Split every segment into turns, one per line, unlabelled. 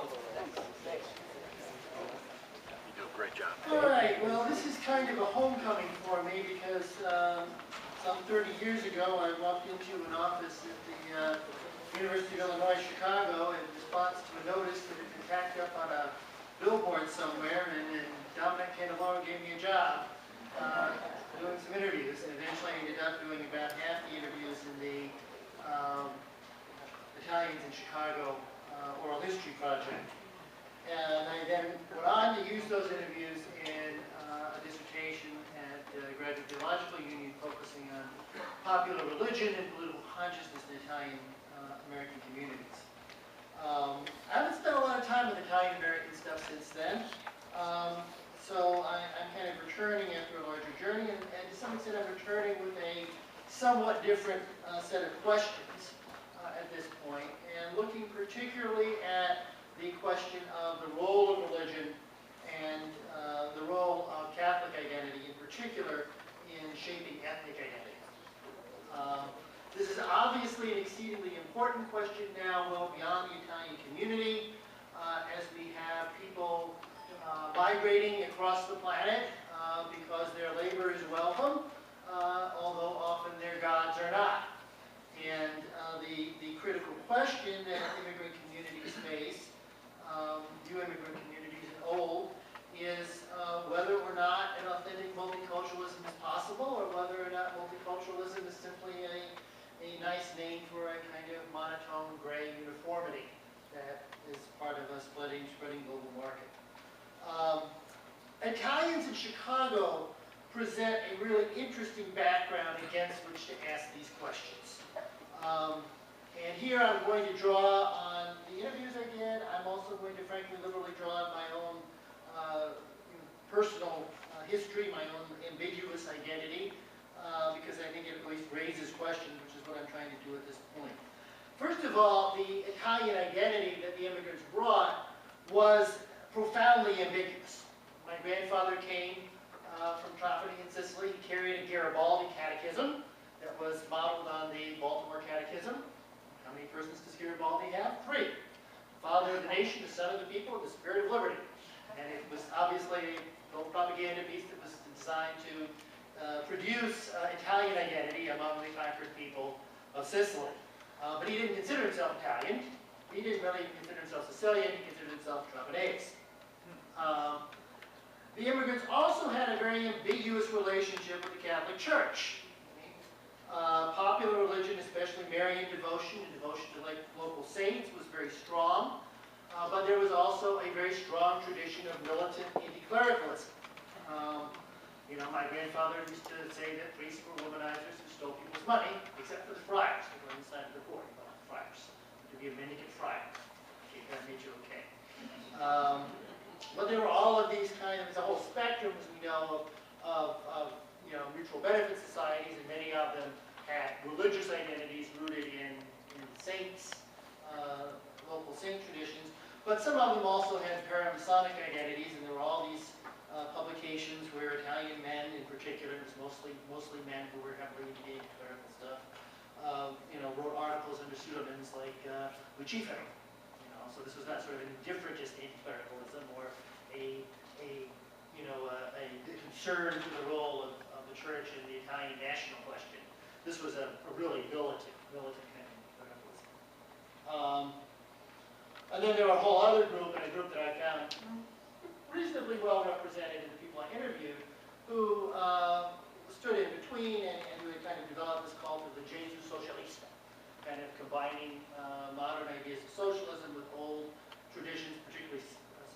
You do a great job.
All right, well, this is kind of a homecoming for me because some 30 years ago I walked into an office at the University of Illinois, Chicago in response to a notice that had been tacked up on a billboard somewhere, and Dominic came along and gave me a job doing some interviews, and eventually I ended up doing about half the interviews in the Italians in Chicago oral history project. And I then went on to use those interviews in a dissertation at the Graduate Theological Union focusing on popular religion and political consciousness in Italian American communities. I haven't spent a lot of time with Italian American stuff since then, so I'm kind of returning after a larger journey, and to some extent I'm returning with a somewhat different set of questions at this point, and looking particularly at the question of the role of religion and the role of Catholic identity in particular in shaping ethnic identity. This is obviously an exceedingly important question now, well beyond the Italian community, as we have people migrating across the planet because their labor is welcome, although often their gods are not. And the critical question that immigrant communities face, new immigrant communities and old, is whether or not an authentic multiculturalism is possible, or whether or not multiculturalism is simply a nice name for a kind of monotone gray uniformity that is part of a spreading global market. Italians in Chicago present a really interesting background against which to ask these questions. And here I'm going to draw on the interviews I did. I'm also going to, frankly, literally draw on my own personal history, my own ambiguous identity, because I think it at least raises questions, which is what I'm trying to do at this point. First of all, the Italian identity that the immigrants brought was profoundly ambiguous. My grandfather came from Trapani in Sicily. He carried a Garibaldi catechism that was modeled on the Baltimore Catechism. How many persons does Garibaldi have? 3. Father of the nation, the son of the people, and the spirit of liberty. And it was obviously a little propaganda piece that was designed to produce Italian identity among the conquered people of Sicily. But he didn't consider himself Italian. He didn't really consider himself Sicilian. He considered himself Trapanese. The immigrants also had a very ambiguous relationship with the Catholic Church. Popular religion, especially Marian devotion and devotion to local saints, was very strong. But there was also a very strong tradition of militant anti-clericalism. My grandfather used to say that priests were womanizers who stole people's money, except for the friars. They were on the side of the court, but not the friars. To be a mendicant friar. Okay, that made you okay. But there were all of these there's a whole spectrum, as we know, of mutual benefit societies, and many of them had religious identities rooted in saints, local saint traditions. But some of them also had paramasonic identities, and there were all these publications where Italian men, in particular, it was mostly men who were heavily engaged in clerical stuff, wrote articles under pseudonyms like Lucifero. So this was not sort of an indifferentist anti-clericalism or a concern for the role of the church in the Italian national question. This was a really militant kind of clericalism. And then there were a whole other group, and a group that I found reasonably well represented in the people I interviewed, who stood in between and who had kind of developed this cult of the Gesù Socialista, kind of combining modern ideas of socialism with old traditions, particularly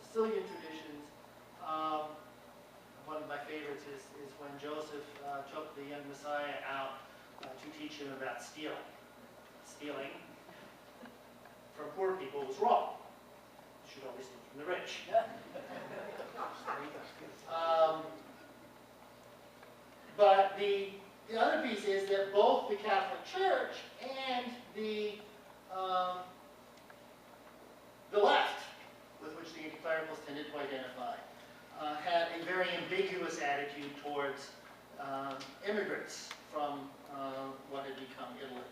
Sicilian traditions. One of my favorites is when Joseph took the young Messiah out to teach him about stealing. Stealing from poor people was wrong. You should always steal from the rich. But the other piece is that both the Catholic Church and the left, with which the anti-clericals tended to identify, had a very ambiguous attitude towards immigrants from what had become Italy.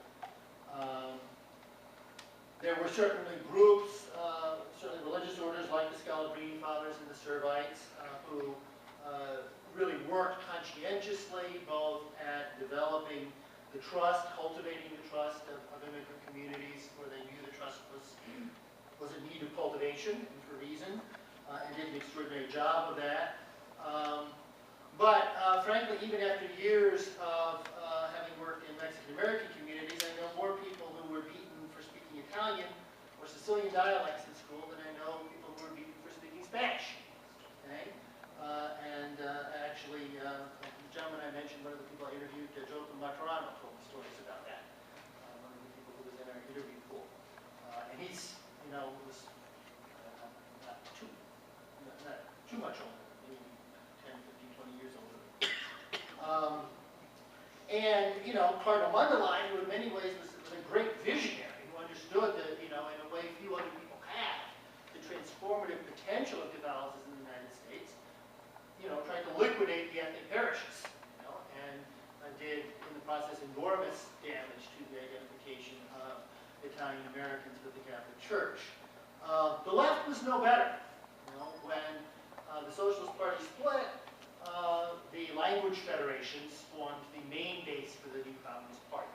There were certainly groups, certainly religious developing the trust, cultivating the trust of immigrant communities where they knew the trust was in need of cultivation and for reason, and did an extraordinary job of that. But frankly, even after years of having worked in Mexican-American communities, I know more people who were beaten for speaking Italian or Sicilian dialects in school than I know people who were beaten for speaking Spanish. Okay? Actually, the gentleman I mentioned, one of the people I interviewed, Joe Matarano, told me stories about that. One of the people who was in our interview pool. And he's, was not too much older, maybe 10, 15, 20 years older. Cardinal Mundelein, who in many ways was a great visionary, who understood that, in a way few other people have, the transformative potential of Catholicism in the United States, tried to liquidate the ethnic parishes, and did, in the process, enormous damage to the identification of Italian Americans with the Catholic Church. The left was no better. When the Socialist Party split, the language federations formed the main base for the new Communist Party.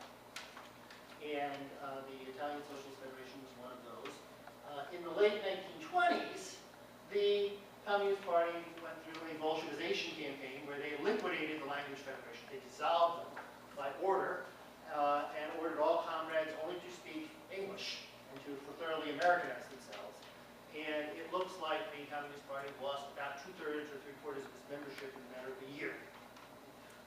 And the Italian Socialist Federation was one of those. In the late 1920s, the Communist Party went through a Bolshevization campaign where they liquidated the language federation. They dissolved them by order and ordered all comrades only to speak English and to thoroughly Americanize themselves. And it looks like the Communist Party lost about 2/3 or 3/4 of its membership in a matter of a year.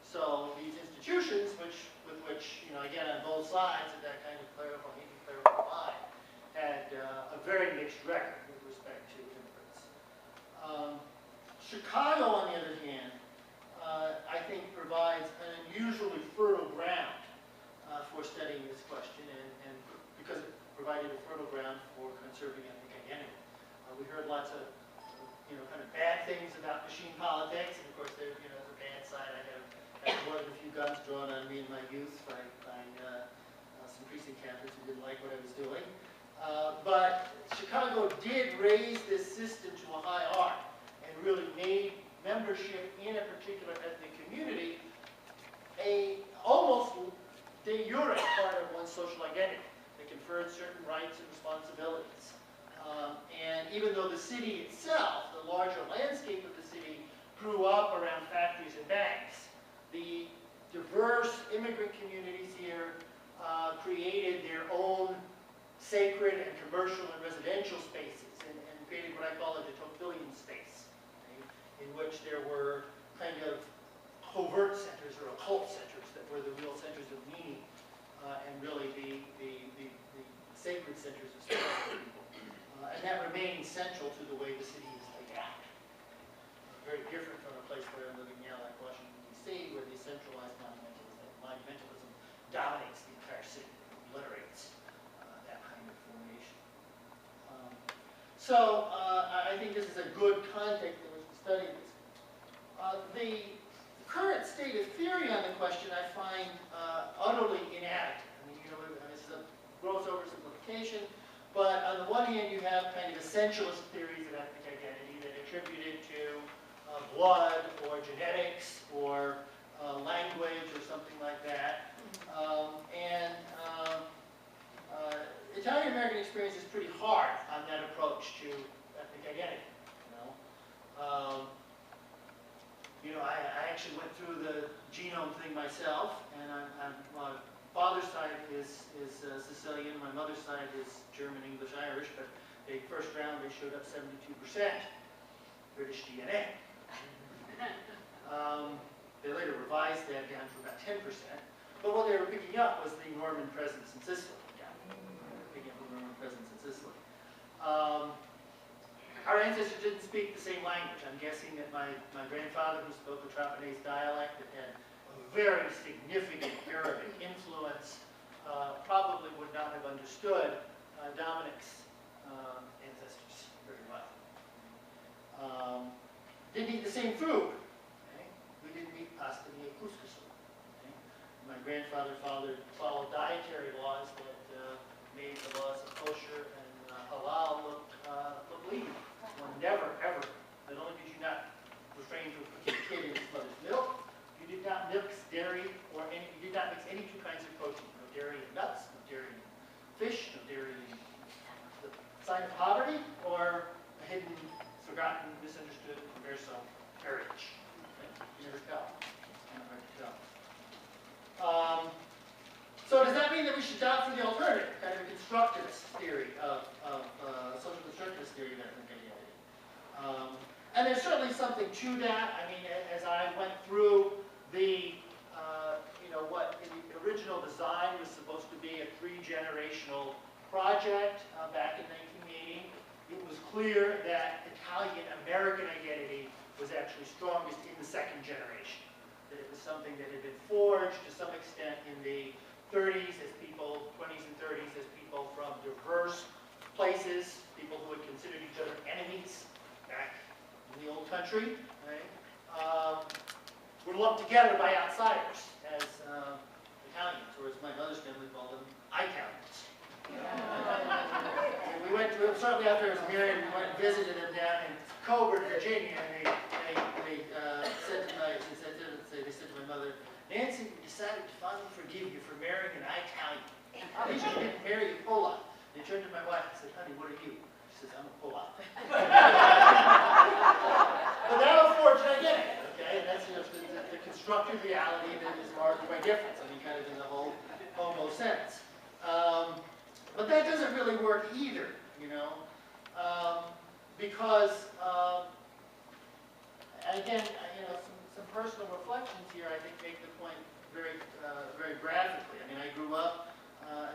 So these institutions, with which, again, on both sides of that kind of clerical line, had a very mixed record with respect to immigrants. Chicago, on the other hand, I think provides an unusually fertile ground for studying this question, and because it provided a fertile ground for conserving ethnic identity. We heard lots of, kind of bad things about machine politics, and of course, there's the bad side. I had more than a few guns drawn on me in my youth by some precinct captains who didn't like what I was doing. But Chicago did raise this system to a high art and really made membership in a particular ethnic community a almost de jure part of one's social identity. They conferred certain rights and responsibilities. And even though the city itself, the larger landscape of the city, grew up around factories and banks, the diverse immigrant communities here created their own sacred and commercial and residential spaces, and created what I call a Tocquevillean space, in which there were kind of covert centers or occult centers that were the real centers of meaning, and really the sacred centers of space for people. And that remains central to the way the city is laid out. Very different from a place where I'm living now, like Washington, D.C., where the centralized monumentalism dominates the entire city, obliterates that kind of formation. I think this is a good context in which to study this. The current state of theory on the question I find utterly inadequate. This is a gross oversimplification. But on the one hand, you have kind of essentialist theories of ethnic identity that attribute it to blood or genetics or language or something like that. Italian-American experience is pretty hard on that approach to ethnic identity. I actually went through the genome thing myself, and my father's side is Sicilian, my mother's side is German, English, Irish, but the first round they showed up 72% British DNA. They later revised that down to about 10%, but what they were picking up was the Norman presence in Sicily. Our ancestors didn't speak the same language. I'm guessing that my grandfather, who spoke a Trapanese dialect that had a very significant Arabic influence, probably would not have understood Dominic's ancestors very well. Didn't eat the same food. Okay? We didn't eat pasta, we ate couscous. Okay? My grandfather followed dietary laws that made the laws of kosher and halal look legal. One never, ever, not only did you not refrain from putting a kid in his mother's milk, you did not mix dairy or you constructivist theory of social constructivist theory of ethnic identity. And there's certainly something to that. I mean, as I went through the, what in the original design was supposed to be a 3-generational project back in 1980, it was clear that Italian-American identity was actually strongest in the 2nd generation. That it was something that had been forged to some extent in the 30s as people, 20s and 30s as people from diverse places, people who had considered each other enemies back in the old country, right, were lumped together by outsiders as Italians, or as my mother's family called them, Italians. And we went to, shortly after I was married, we went and visited them down in Coburg, Virginia, and they said to my mother, Nancy, we decided to finally forgive you for marrying an Italian. At least you didn't marry a Polak. They turned to my wife and said, honey, what are you? She says, I'm a Polak. But that'll forge an identity, okay? And that's the constructed reality that is marked by difference. I mean, kind of in the whole homo sense. But that doesn't really work either, because, again, some personal reflections here, I think, make the point very, very graphically. I mean, I grew up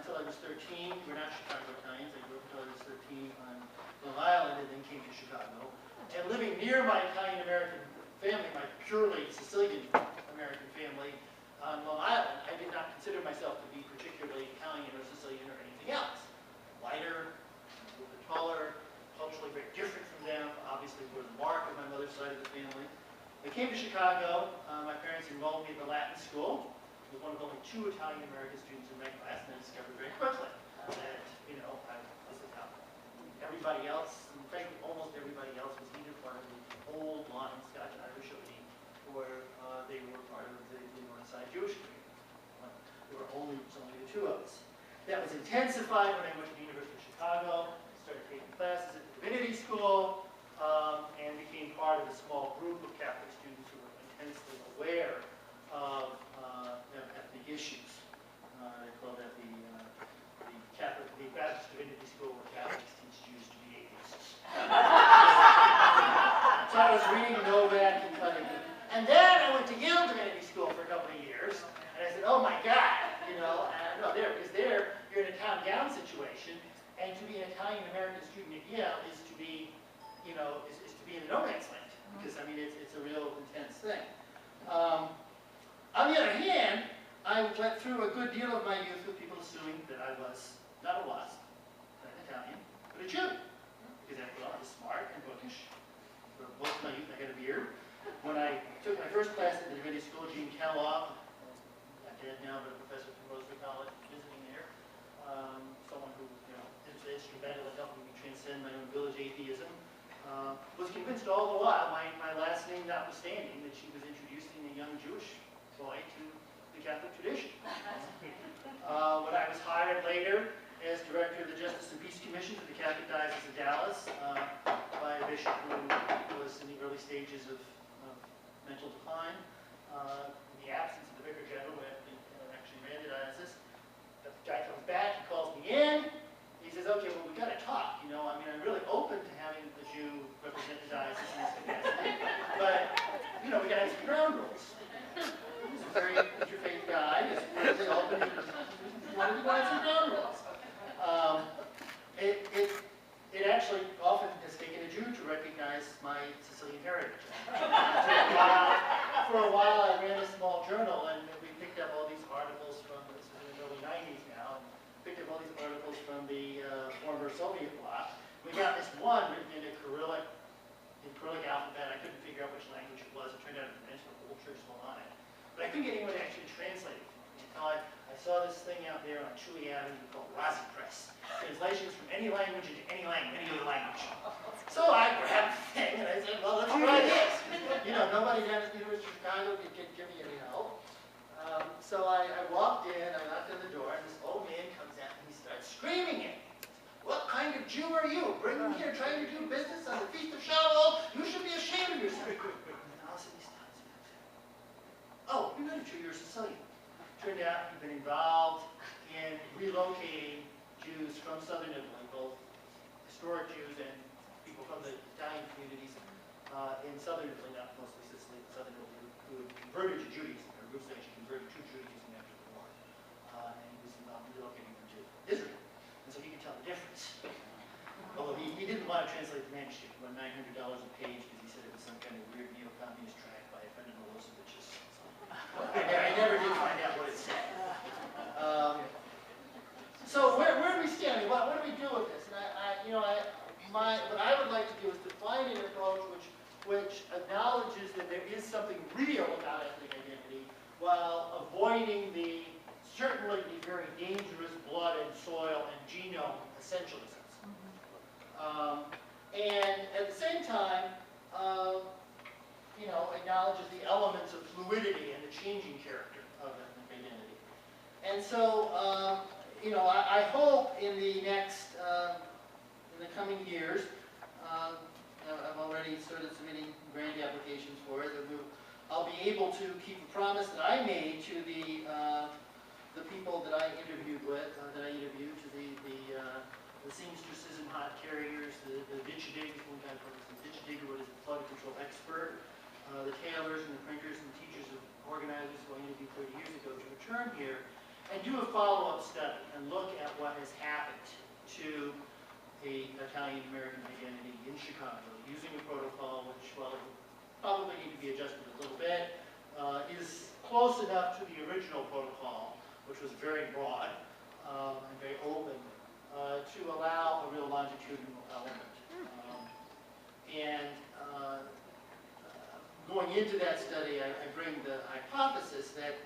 until I was 13. We're not Chicago Italians. I grew up until I was 13 on Long Island and then came to Chicago. And living near my Italian-American family, my purely Sicilian-American family on Long Island, I did not consider myself to be particularly Italian or Sicilian or anything else. Lighter, a little bit taller, culturally very different from them, obviously were the mark of my mother's side of the family. I came to Chicago. My parents enrolled me at the Latin school. I was one of only 2 Italian-American students in my class, and I discovered very quickly that, this is how everybody else, in fact, almost everybody else was either part of the old line Scotch-Irish elite, or they were part of the North Side Jewish community. There were only the 2 of us. That was intensified when I went to the University of Chicago. I started taking classes at the Divinity School, and became part of a small group of Catholic students who were intensely aware of ethnic issues. They call that the Baptist Divinity School, where Catholics teach Jews to be atheists. So I was reading Novak and Cunningham. And then I went to Yale Divinity School for a couple of years, and I said, oh my God, because there you're in a top-down situation, and to be an Italian-American student at Yale is to be, is to be in the no man's land, because I mean it's a real intense thing. On the other hand, I went through a good deal of my youth with people assuming that I was not a Wasp, not an Italian, but a Jew, because after all, I was smart and bookish. For most of my youth, I had a beard. When I took my first class at the Divinity School, Gene Kellogg, not dead now, but a professor from Rosary College, visiting there, someone who is instrumental in helping me transcend my own village atheism, was convinced all the while, my last name notwithstanding, that she was introducing a young Jewish boy to the Catholic tradition. When I was hired later as director of the Justice and Peace Commission for the Catholic Diocese of Dallas by a bishop who was in the early stages of mental decline, in the absence of the Vicar General who actually ran the diocese, the guy comes back, he calls me in, he says, okay, well, we've got to talk, I mean, I'm really open to having a Jew represent the diocese in this capacity, but, we got to have some ground rules. He's a very interfaith guy, he's really open, he wanted to have some ground rules. It actually often has taken a Jew to recognize my Sicilian heritage. For a while, I ran a small journal, and we picked up all these articles from, this was in the early 90s now, and picked up all these articles from the former Soviet bloc. We got this one written in Cyrillic alphabet. I couldn't figure out which language it was. It turned out it meant a whole church still on it. But I couldn't get anyone to actually translate it for me until I saw this thing out there on Chewy Avenue called Razi Press. Translations from any language into any other language. So I grabbed the thing and I said, well, let's try this. Nobody down at the University of Chicago could give me any help. So I walked in, I knocked on the door, and this old man comes out and he starts screaming at me. What kind of Jew are you? Bringing here trying to do business on the Feast of Shavuot? You should be ashamed of yourself. And all of a sudden he stops and says, oh, you're not a Jew, you're a Sicilian. Turned out he'd been involved in relocating Jews from southern Italy, both historic Jews and people from the Italian communities in southern Italy, not mostly Sicily, but southern Italy, who had converted to Judaism, or Ruth actually converted to Judaism after the war. And he was relocating them to Israel. And so he could tell the difference. Although he didn't want to translate the manuscript for $900 a page because he said it was some kind of weird neo-communist tract by a friend of Milosevic's. I never did find out what it said. So where do we stand? I mean, what do we do with this? And what I would like to do is to find an approach which acknowledges that there is something real about ethnic identity while avoiding the certainly the very dangerous blood and soil and genome essentialisms. And at the same time, acknowledges the elements of fluidity and the changing character of ethnic identity. And so, I hope in the next, in the coming years, I've already started submitting grant applications for it, that I'll be able to keep a promise that I made to the people that I interviewed with, to the seamstresses and hot carriers, the ditch diggers, what is the flood control expert, the tailors and the printers and teachers and organizers who I interviewed 30 years ago, to return here and do a follow-up study and look at what has happened to the Italian-American identity in Chicago using a protocol which, well, will probably need to be adjusted a little bit, is close enough to the original protocol, which was very broad and very open, to allow a real longitudinal element. Going into that study, I bring the hypothesis that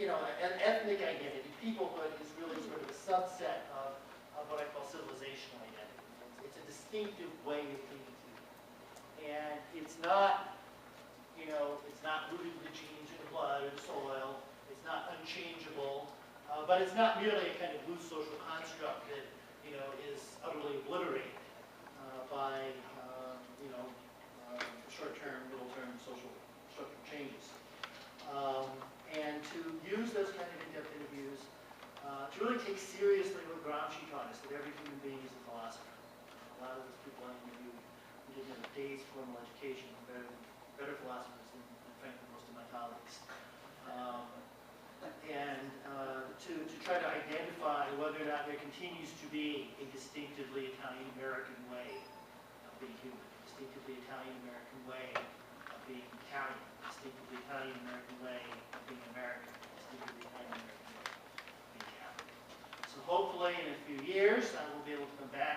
an ethnic identity, peoplehood, is really sort of a subset of what I call civilizational identity. It's a distinctive way of thinking. And it's not, it's not rooted in the genes or the blood or the soil. It's not unchangeable. But it's not merely a kind of loose social construct that, is utterly obliterated by, short-term, middle-term social structural changes. And to use those kind of in-depth interviews to really take seriously what Gramsci taught us, that every human being is a philosopher. A lot of those people I interviewed who didn't have a day's formal education were better philosophers than frankly most of my colleagues. To try to identify whether or not there continues to be a distinctively Italian-American way of being human, distinctively Italian-American way of being Italian, distinctively Italian-American way of being American, distinctively Italian-American way of being Catholic. So hopefully in a few years I will be able to come back